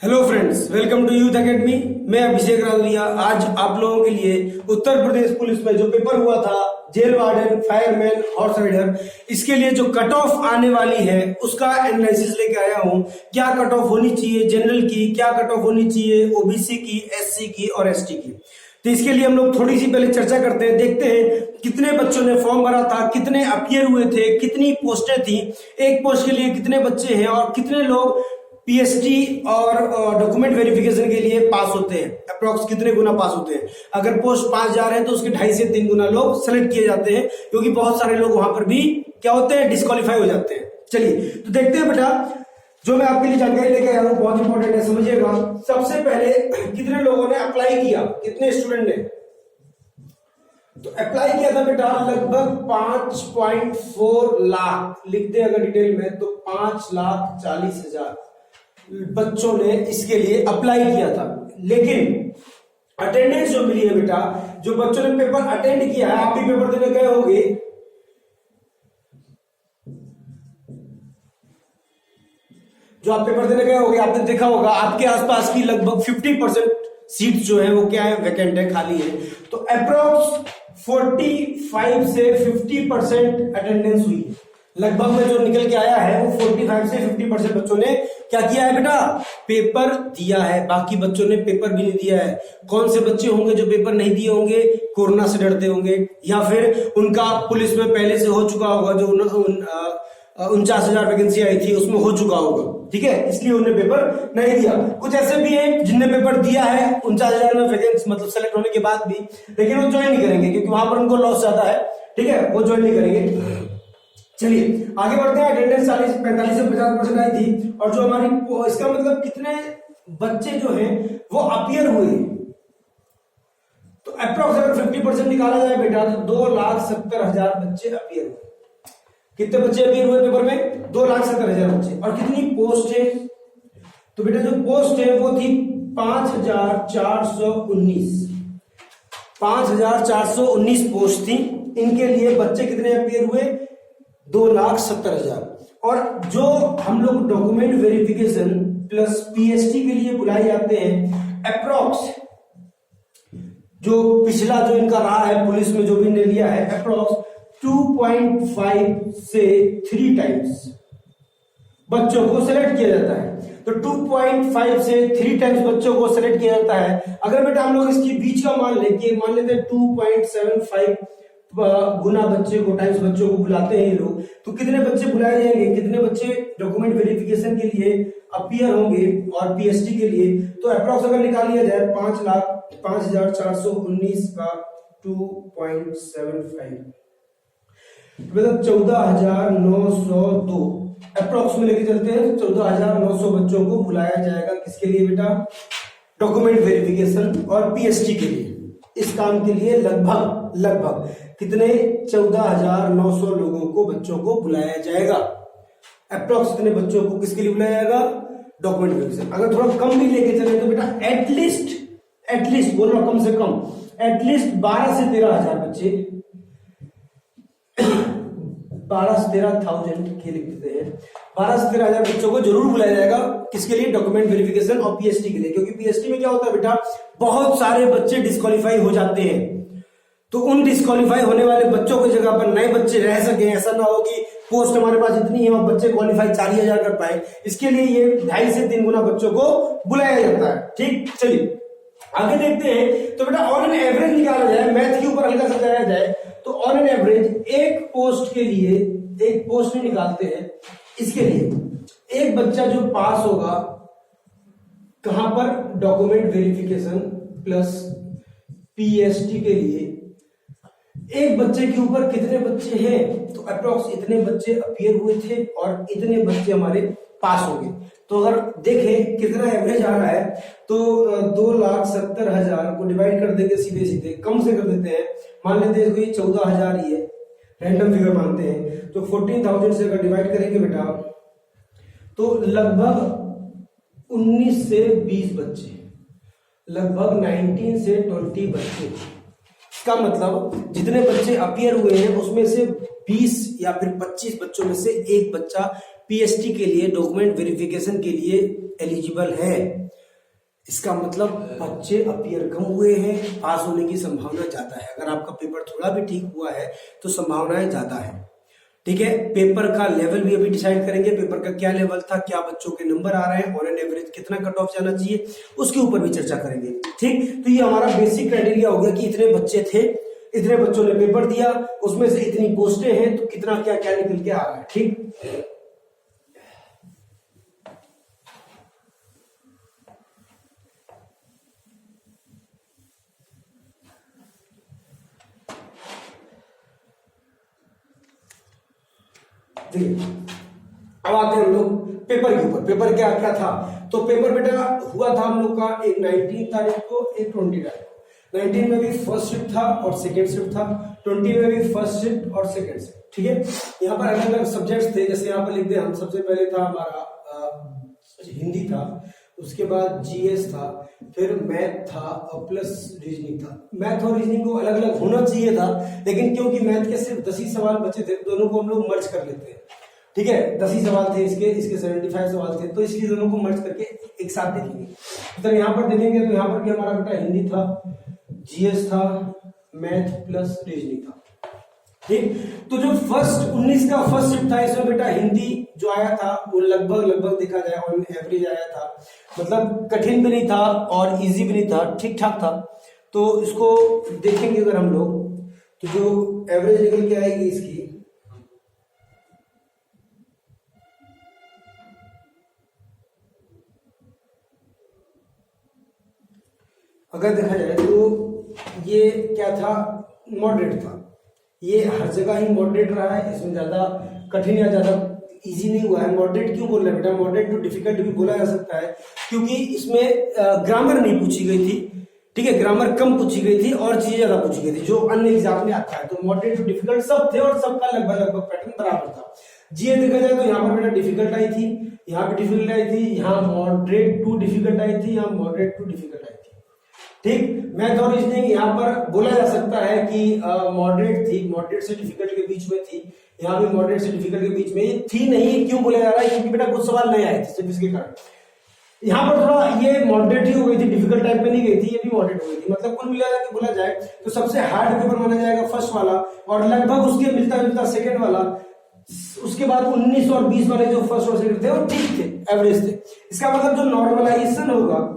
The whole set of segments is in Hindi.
Hello friends, welcome to Youth Academy. मैं अभिषेक रावलिया आज आप लोगों के लिए उत्तर प्रदेश पुलिस में जो पेपर हुआ था jail warden, fireman, horse rider, इसके लिए जो कट ऑफ आने वाली है उसका एनालिसिस लेके आया हूं। क्या कट ऑफ होनी चाहिए जनरल की, क्या कट ऑफ होनी चाहिए ओबीसी की, एससी की और एसटी की। तो इसके लिए हम लोग थोड़ी सी पहले चर्चा करते हैं, देखते हैं कितने बच्चों ने फॉर्म भरा था, कितने अपीयर हुए थे, कितनी पोस्टें थी, एक पोस्ट के लिए कितने बच्चे हैं और कितने लोग पीएसटी और डॉक्यूमेंट वेरिफिकेशन के लिए पास होते हैं, अप्रोक्स कितने गुना पास होते हैं। अगर पोस्ट 5000 है तो उसके 2.5 से 3 गुना लोग सेलेक्ट किए जाते हैं, क्योंकि बहुत सारे लोग वहां पर भी क्या होते हैं, डिस्क्वालीफाई हो जाते हैं। चलिए तो देखते हैं बेटा, जो मैं आपके लिए जानकारी लेके आया हूं बहुत इंपॉर्टेंट है, समझिएगा। सबसे पहले कितने लोगों ने अप्लाई किया, कितने स्टूडेंट ने तो अप्लाई किया था बेटा, लगभग 5.4 लाख लिख दे अगर डिटेल में तो 5,40,000 बच्चों ने इसके लिए अप्लाई किया था। लेकिन अटेंडेंस जो मिली है बेटा, जो बच्चों ने पेपर अटेंड किया है, आप भी पेपर देने गए होंगे, जो आप पेपर देने गए होंगे आपने देखा होगा आपके आसपास की लगभग 50% सीट जो है वो क्या है, वैकेंट है, खाली है। तो अप्रोक्स 45 से 50% अटेंडेंस हुई है। लगभग में जो निकल के आया है वो 45 से 50% बच्चों ने क्या किया है बेटा, पेपर दिया है। बाकी बच्चों ने पेपर भी नहीं दिया है। कौन से बच्चे होंगे जो पेपर नहीं दिए होंगे, कोरोना से डरते होंगे, या फिर उनका पुलिस में पहले से हो चुका होगा, जो 49,000 वैकेंसी आई थी उसमें हो चुका होगा, ठीक है, इसलिए उन्हें पेपर नहीं दिया। कुछ ऐसे भी हैं जिनने पेपर दिया है 49,000 में वैकेंसी, मतलब सेलेक्ट होने के बाद भी, लेकिन वो ज्वाइन नहीं करेंगे क्योंकि वहां पर उनको लॉस ज्यादा है, ठीक है, वो ज्वाइन नहीं करेंगे। चलिए आगे बढ़ते हैं। अटेंडेंस 45 से 50% आई थी, और जो हमारी इसका मतलब कितने बच्चे जो हैं वो अपीयर हुए, तो अप्रोक्स अगर 50% निकाला जाए बेटा तो 2,70,000 बच्चे अपीयर हुए। कितने बच्चे अपीयर हुए पेपर में? 2,70,000 बच्चे। और कितनी पोस्ट है? तो बेटा जो पोस्ट है वो थी 5,419 5,419 पोस्ट थी। इनके लिए बच्चे कितने अपीयर हुए? 2,70,000। और जो हम लोग डॉक्यूमेंट वेरिफिकेशन प्लस पीएसटी के लिए बुलाए जाते हैं, अप्रोक्स जो पिछला जो इनका रहा है पुलिस में जो भी ने लिया है, अप्रोक्स 2.5 से 3 टाइम्स बच्चों को सेलेक्ट किया जाता है। तो 2.5 से 3 टाइम्स बच्चों को सेलेक्ट किया जाता है। अगर बेटा हम लोग इसकी बीच का मान लेते हैं 2.75 गुना बच्चे को, टाइम्स बच्चों को बुलाते हैं ये लोग, तो कितने बच्चे बुलाए जाएंगे, कितने बच्चे डॉक्यूमेंट वेरिफिकेशन के लिए अपीयर होंगे और पीएसटी के लिए? तो अप्रोक्स अगर निकाल लिया जाए 5,0419 का 2.75 मतलब 14,902 अप्रोक्स में लेके चलते हैं। 14,900 बच्चों को बुलाया जाएगा किसके लिए बेटा? डॉक्यूमेंट वेरिफिकेशन और पीएसटी के लिए। इस काम के लिए लगभग कितने 14,900 लोगों को, बच्चों को बुलाया जाएगा। अप्रोक्स कितने बच्चों को किसके लिए बुलाया जाएगा? Document verification. अगर थोड़ा कम भी लेके चले तो बेटा एटलीस्ट बोल रहा, कम से कम एटलीस्ट 12 से 13,000 बच्चे 12 से 13,000 के लिख देते हैं, 12 से 13,000 बच्चों को जरूर बुलाया जाएगा। किसके लिए? डॉक्यूमेंट वेरिफिकेशन और पीएसटी के लिए। क्योंकि पीएसटी में क्या होता है बेटा, बहुत सारे बच्चे डिस्क्वालीफाई हो जाते हैं, तो उन डिस्क्वालीफाई होने वाले बच्चों की जगह पर नए बच्चे रह सके। ऐसा ना हो कि पोस्ट हमारे पास इतनी है और बच्चे क्वालिफाई 40,000 कर पाए, इसके लिए ये 2.5 से 3 गुना बच्चों को बुलाया जाता है। ठीक, चलिए आगे देखते हैं। तो बेटा ऑन एन एवरेज निकाला जाए, मैथ के ऊपर हल्का सा जाया जाए, तो ऑन एन एवरेज एक पोस्ट के लिए, एक पोस्ट में निकालते हैं, इसके लिए एक बच्चा जो पास होगा कहां पर? डॉक्यूमेंट वेरिफिकेशन प्लस पीएसटी के लिए, एक बच्चे के ऊपर कितने बच्चे हैं? तो अप्रोक्स इतने बच्चे अपीयर हुए थे और इतने बच्चे हमारे पास हो गए। तो अगर देखें कितना एवरेज आ रहा है, तो 2,70,000 को डिवाइड कर देंगे सीधे कम से कर देते हैं, मान लेते हैं कोई 14,000 ही है, रैंडम फिगर मानते हैं, तो 14,000 से अगर डिवाइड करेंगे बेटा तो लगभग 19 से 20 बच्चे, लगभग 19 से 20 बच्चे। इसका मतलब जितने बच्चे अपीयर हुए हैं उसमें से 20 या फिर 25 बच्चों में से एक बच्चा पीएसटी के लिए डॉक्यूमेंट वेरिफिकेशन के लिए एलिजिबल है। इसका मतलब बच्चे अपीयर कम हुए हैं, पास होने की संभावना ज्यादा है। अगर आपका पेपर थोड़ा भी ठीक हुआ है तो संभावनाएं ज्यादा है। ठीक है, पेपर का लेवल भी अभी डिसाइड करेंगे, पेपर का क्या लेवल था, क्या बच्चों के नंबर आ रहे हैं, ऑन एन एवरेज कितना कट ऑफ जाना चाहिए, उसके ऊपर भी चर्चा करेंगे। ठीक, तो ये हमारा बेसिक क्राइटेरिया हो गया कि इतने बच्चे थे, इतने बच्चों ने पेपर दिया, उसमें से इतनी पोस्टें हैं, तो कितना क्या क्या निकल के आ रहा है। ठीक, अब आते हैं हम लोग पेपर के ऊपर। पेपर क्या क्या था, तो पेपर बेटा हुआ था हम लोग का एक 19 तारीख को, एक 20 तारीख को। 19 में भी फर्स्ट शिफ्ट था और सेकेंड शिफ्ट था, 20 में भी फर्स्ट शिफ्ट और सेकेंड शिफ्ट। ठीक है, यहाँ पर अलग अलग सब्जेक्ट्स थे, जैसे यहाँ पर लिखते हैं हम, सबसे पहले था हमारा हिंदी था, उसके बाद जीएस था, फिर मैथ था और प्लस रीजनिंग था। मैथ और रीजनिंग को अलग अलग होना चाहिए था, लेकिन क्योंकि मैथ के सिर्फ 10 ही सवाल बचे थे, दोनों को हम लोग मर्ज कर लेते हैं। ठीक है, 10 ही सवाल थे, इसके 75 सवाल थे, तो इसलिए दोनों को मर्ज करके एक साथ देखेंगे। तो यहाँ पर देखेंगे तो यहाँ पर भी हमारा बेटा हिंदी था, जीएस था, मैथ प्लस रीजनिंग था। ठीक, तो जो फर्स्ट 19 का फर्स्ट शिफ्ट था, इसमें बेटा हिंदी जो आया था वो लगभग देखा जाए ऑन एवरेज आया था, मतलब कठिन भी नहीं था और इजी भी नहीं था, ठीक ठाक था। तो इसको देखेंगे अगर हम लोग, तो जो एवरेज निकल के आएगी इसकी, अगर देखा जाए तो ये क्या था, मॉडरेट था। ये हर जगह ही मॉडरेट रहा है, इसमें ज्यादा कठिन या ज्यादा इजी नहीं हुआ है। मॉडरेट क्यों बोल रहे हैं बेटा, मॉडरेट टू डिफिकल्ट भी बोला जा सकता है, क्योंकि इसमें ग्रामर नहीं पूछी गई थी। ठीक है, ग्रामर कम पूछी गई थी और चीजें ज्यादा पूछी गई थी, जो अन्य एग्जाम में आता है। तो मॉडरेट टू डिफिकल्ट सब थे और सबका लगभग पैटर्न बराबर था। जीए देखा जाए तो यहाँ पर बेटा डिफिकल्ट आई थी, यहाँ पे डिफिकल्ट आई थी, यहाँ मॉडरेट टू डिफिकल्ट आई थी, यहाँ मॉडरेट टू डिफिकल्ट आई थी। ठीक, मैथ और रीजनिंग यहाँ पर बोला जा सकता है कि मॉडरेट थी, मॉडरेट से डिफिकल्ट के बीच में थी, यहाँ भी मॉडरेट से डिफिकल्ट के बीच में। ये थी नहीं क्यों बोला जा रहा है, क्योंकि बेटा कुछ सवाल नहीं आए थे, सिर्फ इसके कारण यहाँ पर थोड़ा ये मॉडरेट ही हो गई थी, डिफिकल्ट टाइप में नहीं गई थी, ये भी मॉडरेट हो गई थी। मतलब कुल मिला के बोला जाए तो सबसे हार्ड पेपर माना जाएगा फर्स्ट वाला, और लगभग उसके मिलता जुलता सेकेंड वाला। उसके बाद 19 और 20 वाले जो फर्स्ट और सेकेंड थे वो ठीक थे, एवरेज थे। इसका मतलब जो नॉर्मलाइजेशन होगा,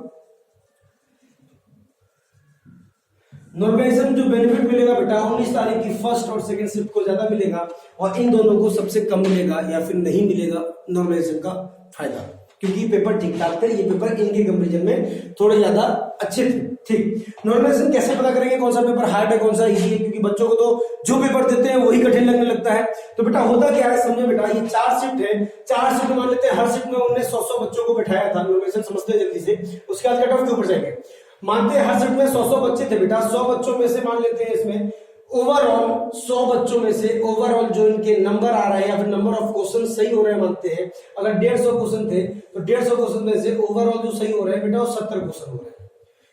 नॉर्मलाइजेशन जो बेनिफिट मिलेगा बेटा 19 तारीख की फर्स्ट और सेकंड शिफ्ट को ज्यादा मिलेगा, और इन दोनों को सबसे कम मिलेगा या फिर नहीं मिलेगा नॉर्मलाइजेशन का फायदा, क्योंकि पेपर ठीक ठाक थे। ये पेपर इनके कंपेरिजन में थोड़े ज्यादा अच्छे थे। ठीक, नॉर्मलाइजेशन कैसे पता करेंगे कौन सा पेपर हार्ड है कौन सा इजी है, क्योंकि बच्चों को तो जो पेपर देते हैं वही कठिन लगने लगता है। तो बेटा होता क्या है, समझे बेटा, ये 4 शिफ्ट है, 4 शिफ्ट मान लेते हैं, हर शिफ्ट में उन्होंने 100 बच्चों को बैठाया था। नॉर्मलाइजेशन समझते जल्दी से, उसके बाद कट ऑफ के ऊपर जाएंगे। मानते हैं हर शिफ्ट में 100 बच्चे थे बेटा, 100 बच्चों में से मान लेते हैं इसमें ओवरऑल 100 बच्चों में से ओवरऑल जो इनके नंबर आ रहा है या फिर नंबर ऑफ क्वेश्चन सही हो रहे हैं, मानते हैं अगर 150 क्वेश्चन थे तो 150 क्वेश्चन में से ओवरऑल जो सही हो रहे हैं बेटा वो 70 क्वेश्चन हो रहे हैं।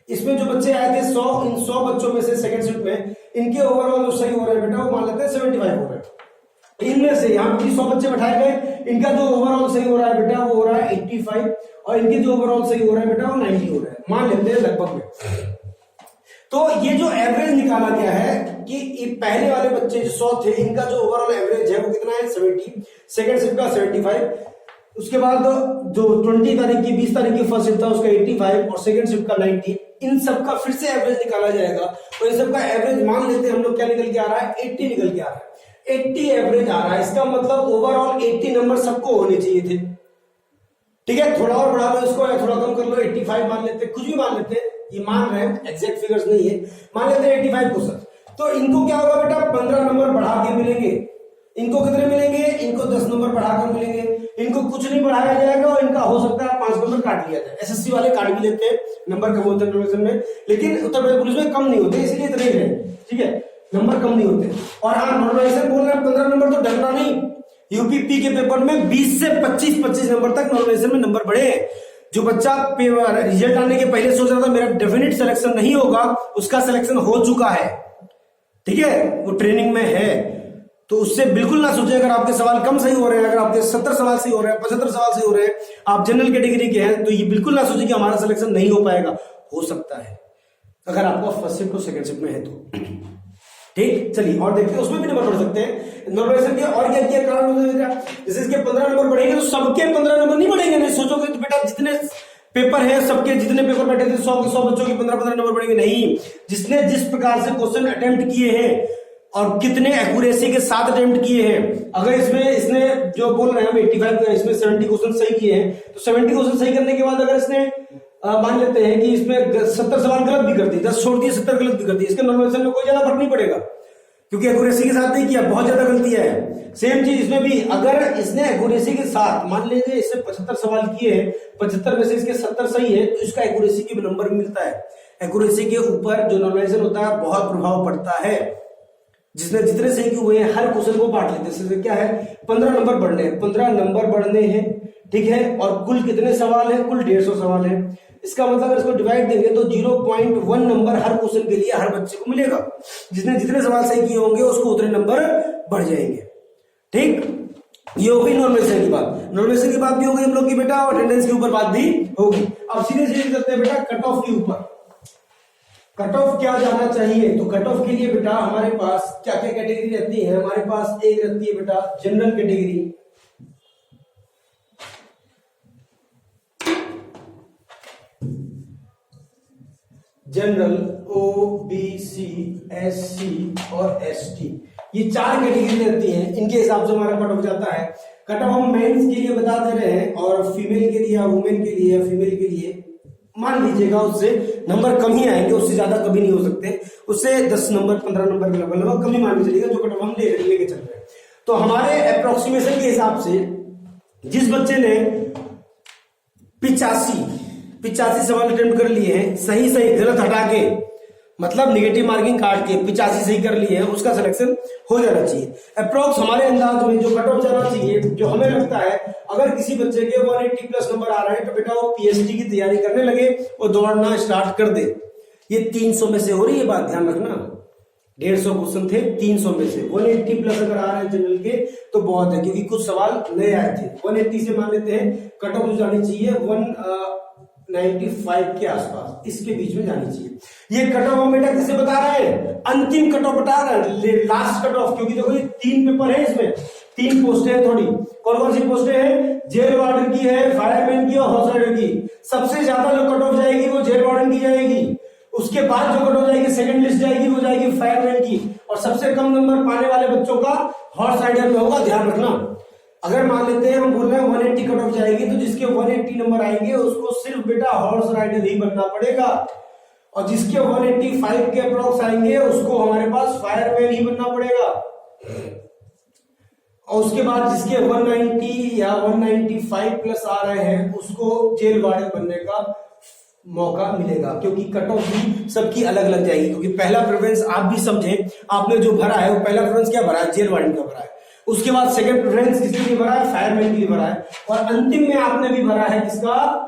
इसमें जो बच्चे आए थे 100, इन 100 बच्चों में से सेकंड शिफ्ट में इनके ओवरऑल जो सही हो रहे हैं बेटा वो मान लेते हैं 75 हो रहे हैं। इनमें से यहाँ पे 100 बच्चे बैठाए गए, इनका जो ओवरऑल सही हो रहा है बेटा वो हो रहा है 85, और इनके जो ओवरऑल सही हो रहा है बेटा वो 90 हो रहा है, मान लेते हैं लगभग में। तो ये जो एवरेज निकाला गया है कि ये पहले वाले बच्चे जो 100 थे, इनका जो ओवरऑल एवरेज है वो कितना है 70, सेकंड शिफ्ट का 75, उसके बाद जो 20 तारीख की 20 तारीख की फर्स्ट शिफ्ट था उसका 85 और सेकंड शिफ्ट का 90। इन सब का फिर से एवरेज निकाला जाएगा, तो इन सब का एवरेज मान लेते हैं हम लोग, क्या निकल के आ रहा है 80 निकल के आ रहा है, 80 एवरेज आ रहा है। इसका मतलब ओवरऑल 80 नंबर सबको होने चाहिए थे। ठीक है, थोड़ा और बढ़ा लो इसको या थोड़ा कम कर लो, 85 मान लेते हैं, कुछ भी मान लेते हैं, ये मान रहे हैं, एग्जैक्ट फिगर्स नहीं है, मान लेते हैं 85 क्वेश्चन। तो इनको क्या होगा बेटा 15 नंबर बढ़ा के मिलेंगे। इनको कितने मिलेंगे, इनको 10 नंबर बढ़ाकर मिलेंगे। इनको कुछ नहीं बढ़ाया जाएगा और इनका हो सकता है 5 नंबर काट लिया जाए। एसएससी वाले काट भी लेते हैं, नंबर कम होते हैं नॉर्मलाइजेशन में, लेकिन उत्तर प्रदेश पुलिस में कम नहीं होते, इसलिए इतने ही रहे। ठीक है, नंबर कम नहीं होते। और हाँ, नॉर्मलाइजेशन बोल रहे हैं 15 नंबर, तो डरना नहीं। यूपीपी के पेपर में 20 से 25 नंबर तक नॉर्मलाइजेशन में नंबर बढ़े हैं। जो बच्चा रिजल्ट आने के पहले सोच रहा था मेरा डेफिनेट सिलेक्शन नहीं होगा, उसका सिलेक्शन हो चुका है। ठीक है, वो ट्रेनिंग में है। तो उससे बिल्कुल ना सोचें। अगर आपके सवाल कम सही हो रहे हैं, अगर आपके 70 सवाल सही हो रहे हैं, 75 सवाल सही हो रहे हैं, आप जनरल कैटेगरी के हैं, तो ये बिल्कुल ना सोचें कि हमारा सिलेक्शन नहीं हो पाएगा। हो सकता है अगर आपका फर्स्ट शिफ्ट और सेकंड शिफ्ट में है तो। ठीक, चलिए और देखते हैं, उसमें भी नंबर बढ़ सकते हैं नॉर्मलाइजेशन के। और क्या क्या कारण हो सकते हैं? जैसे इसके 15 नंबर बढ़ेंगे तो सबके 15 नंबर नहीं बढ़ेंगे। नहीं सोचोगे तो बेटा जितने पेपर है सबके जितने पेपर बैठे थे 100 के 100 बच्चों के 15-15 नंबर बढ़ेंगे। नहीं, जिसने जिस प्रकार से क्वेश्चन अटेम्प्ट किए हैं और कितने एक्यूरेसी के साथ अटेम्प्ट किए हैं, अगर इसमें इसने जो बोल रहे हैं हम 85 इसमें 70 क्वेश्चन सही किए हैं, तो 70 क्वेश्चन सही करने के बाद अगर इसने मान लेते हैं कि इसमें 70 सवाल गलत भी कर दिए, 10 छोड़ दिए 70 गलत भी कर दिए, इसके नॉर्मलाइजेशन में कोई ज्यादा फर्क नहीं पड़ेगा क्योंकि एक्यूरेसी के साथ नहीं किया, बहुत ज्यादा गलतियां है। सेम चीज इसमें भी, अगर इसने एक्यूरेसी के साथ मान लीजिए इससे 75 सवाल किए हैं, 75 में से इसके 70 सही है, तो इसका एक्यूरेसी के नंबर भी मिलता है। एक्यूरेसी के ऊपर जो नॉर्मलाइजेशन होता है बहुत प्रभाव पड़ता है। जिसने जितने सही हुए हैं हर क्वेश्चन को बांट लेते हैं। क्या है, 15 नंबर बढ़ने हैं, 15 नंबर बढ़ने हैं, ठीक है। और कुल कितने सवाल है? कुल 150 सवाल है। इसका मतलब अगर इसको डिवाइड देंगे तो 0.1 नंबर हर क्वेश्चन के लिए हर बच्चे को मिलेगा। जिसने जितने सवाल सही किए होंगे उसको उतने नंबर बढ़ जाएंगे। ठीक, ये हो गई नॉर्मलाइजेशन की बात। नॉर्मलाइजेशन की बात भी हो गई हम लोग की बेटा, और अटेंडेंस के ऊपर बात भी होगी। अब सीधे सीधे करते हैं बेटा कट ऑफ के ऊपर। कट ऑफ क्या जाना चाहिए? तो कट ऑफ के लिए बेटा हमारे पास क्या क्या कैटेगरी रहती है? हमारे पास एक रहती है बेटा general category, general, OBC, SC और एसटी, ये 4 कैटेगरी रहती हैं। इनके हिसाब से हमारा कट ऑफ जाता है। कट ऑफ हम मेंस के लिए बता दे रहे हैं और फीमेल के लिए या वुमेन के लिए या फीमेल के लिए मान लीजिएगा उससे नंबर कम ही आएंगे, उससे ज्यादा कभी नहीं हो सकते। उससे 10 नंबर 15 नंबर के लगभग कम ही मान के चलिएगा जो कट ऑफ हम लेके चल रहे हैं। तो हमारे अप्रोक्सीमेशन के हिसाब से जिस बच्चे ने 85 सवाल अटेम्प्ट कर लिए हैं, सही गलत हटा के, मतलब नेगेटिव मार्किंग काट के 85 सही कर लिए हैं, उसका सिलेक्शन हो जाना चाहिए। अप्रोक्स हमारे अंदाज में जो कट ऑफ जाना चाहिए, जो हमें लगता है अगर किसी बच्चे के 180 प्लस नंबर आ रहे हैं तो बेटा वो पीएचडी की तैयारी करने लगे और दौड़ना स्टार्ट कर दे। ये 300 में से हो रही है बात, ध्यान रखना। 150 क्वेश्चन थे, 300 में से 180 प्लस अगर आ रहे हैं जनरल के तो बहुत है, क्योंकि कुछ सवाल नए आए थे। 180 से मान लेते हैं कट ऑफ जानी चाहिए 195 के आसपास, इसके बीच में जानी चाहिए। ये कट ऑफ हम बेटा किसे बता रहे हैं? अंतिम कट ऑफ बता रहे हैं, लास्ट कट ऑफ। क्योंकि देखो ये 3 पेपर है, इसमें 3 पोस्टें हैं। थोड़ी कौन कौन सी पोस्टें हैं? जेल वार्डन की है, फायरमैन की और हाउस राइडर की। सबसे ज्यादा जो कट ऑफ जाएगी वो जेल वार्डन की जाएगी। उसके बाद जो कट ऑफ जाएगी सेकंड लिस्ट जाएगी वो जाएगी फायरमैन की, और सबसे कम नंबर पाने वाले बच्चों का हॉर्स राइडर में होगा। ध्यान रखना, अगर मान लेते हैं हम बोल रहे हैं 180 कट ऑफ जाएगी तो जिसके 180 नंबर आएंगे उसको सिर्फ बेटा हॉर्स राइडर ही बनना पड़ेगा, और जिसके 185 के अप्रॉक्स आएंगे उसको हमारे पास फायरमैन ही बनना पड़ेगा। और उसके बाद जिसके 190 या 195 प्लस आ रहे हैं उसको जेल वार्डन बनने का मौका मिलेगा, क्योंकि कट ऑफ भी सबकी अलग अलग जाएगी। क्योंकि पहला प्रेफरेंस आप भी समझें, आपने जो भरा है वो पहला प्रेफरेंस क्या भरा है? जेल वार्डन का भरा है। उसके बाद सेकंड प्रेफरेंस किसके लिए भरा है? फायरमैन के लिए भरा है। और अंतिम में आपने भी भरा है किसका?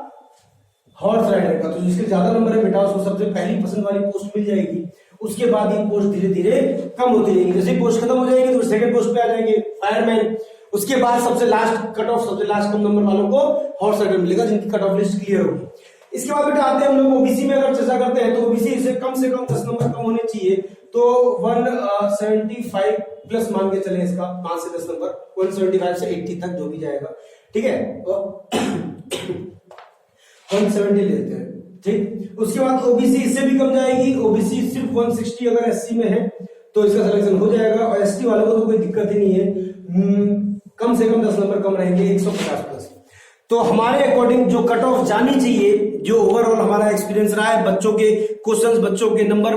हॉर्स राइडर का। तो जिसके ज्यादा नंबर है बेटा उसको सबसे पहली पसंद वाली पोस्ट मिल जाएगी। उसके बाद ये पोस्ट धीरे धीरे कम होती रहेगी। जैसे पोस्ट खत्म हो जाएगी तो सेकंड पोस्ट पे आ जाएंगे फायरमैन। उसके बाद सबसे लास्ट कट ऑफ, सबसे लास्ट कम नंबर वालों को हॉर्स राइडर मिलेगा, जिनकी कट ऑफ लिस्ट क्लियर होगी। इसके बाद बेटा आते हैं हम लोग ओबीसी में। अगर चर्चा करते हैं तो ओबीसी से कम 10 नंबर कम होने चाहिए। तो 175 प्लस मान के चले इसका, 5 से 10 नंबर, 175 से 80 तक जो भी जाएगा, ठीक है। 170 लेते हैं, ठीक। उसके बाद ओबीसी इससे भी कम जाएगी। ओबीसी सिर्फ 160 अगर एससी में है तो इसका सिलेक्शन हो जाएगा, और एसटी वालों को तो कोई दिक्कत ही नहीं है, कम से कम 10 नंबर कम रहेंगे, 150 प्लस। तो हमारे अकॉर्डिंग जो कट ऑफ जानी चाहिए, जो ओवरऑल हमारा एक्सपीरियंस रहा है, बच्चों के क्वेश्चंस, बच्चों के नंबर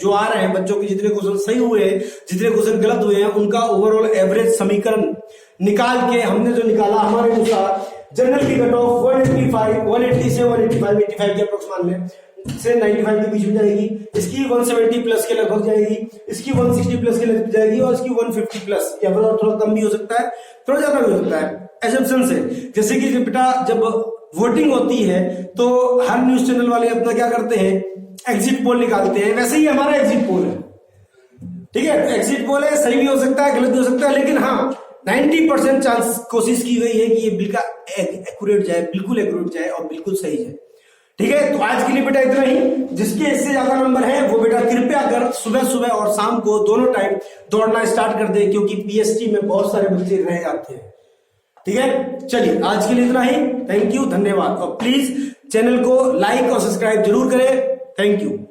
जो आ रहे हैं, बच्चों के जितने क्वेश्चन सही हुए हैं, जितने क्वेश्चन गलत हुए हैं, उनका ओवरऑल एवरेज समीकरण निकाल के हमने जो निकाला हमारे अनुसार, जनरल की कट ऑफ 180 से 185 के अप्रोक्स मान लें, से 95 के बीच में जाएगी। इसकी 170 प्लस के लगभग जाएगी, इसकी 160 प्लस के लगभग जाएगी, और इसकी 150 प्लस, या थोड़ा कम भी हो सकता है, थोड़ा ज्यादा भी हो सकता है, एजम्पशन से। जैसे कि बेटा जब वोटिंग होती है तो हर न्यूज चैनल वाले अपना क्या करते हैं? एग्जिट पोल निकालते हैं। वैसे ही हमारा एग्जिट पोल है, ठीक है, तो एग्जिट पोल है, सही भी हो सकता है, गलत भी हो सकता है, लेकिन हाँ 90% चांस कोशिश की गई है कि ये बिल्कुल एक्यूरेट जाए, बिल्कुल एक्यूरेट जाए और बिल्कुल सही जाए। ठीक है, तो आज के लिए बेटा इतना ही। जिसके इससे ज्यादा नंबर है वो बेटा कृपया कर सुबह सुबह और शाम को दोनों टाइम दौड़ना स्टार्ट कर दे, क्योंकि पीएसटी में बहुत सारे बच्चे रह जाते हैं। ठीक है, चलिए आज के लिए इतना ही। थैंक यू, धन्यवाद, और प्लीज चैनल को लाइक और सब्सक्राइब जरूर करें। Thank you.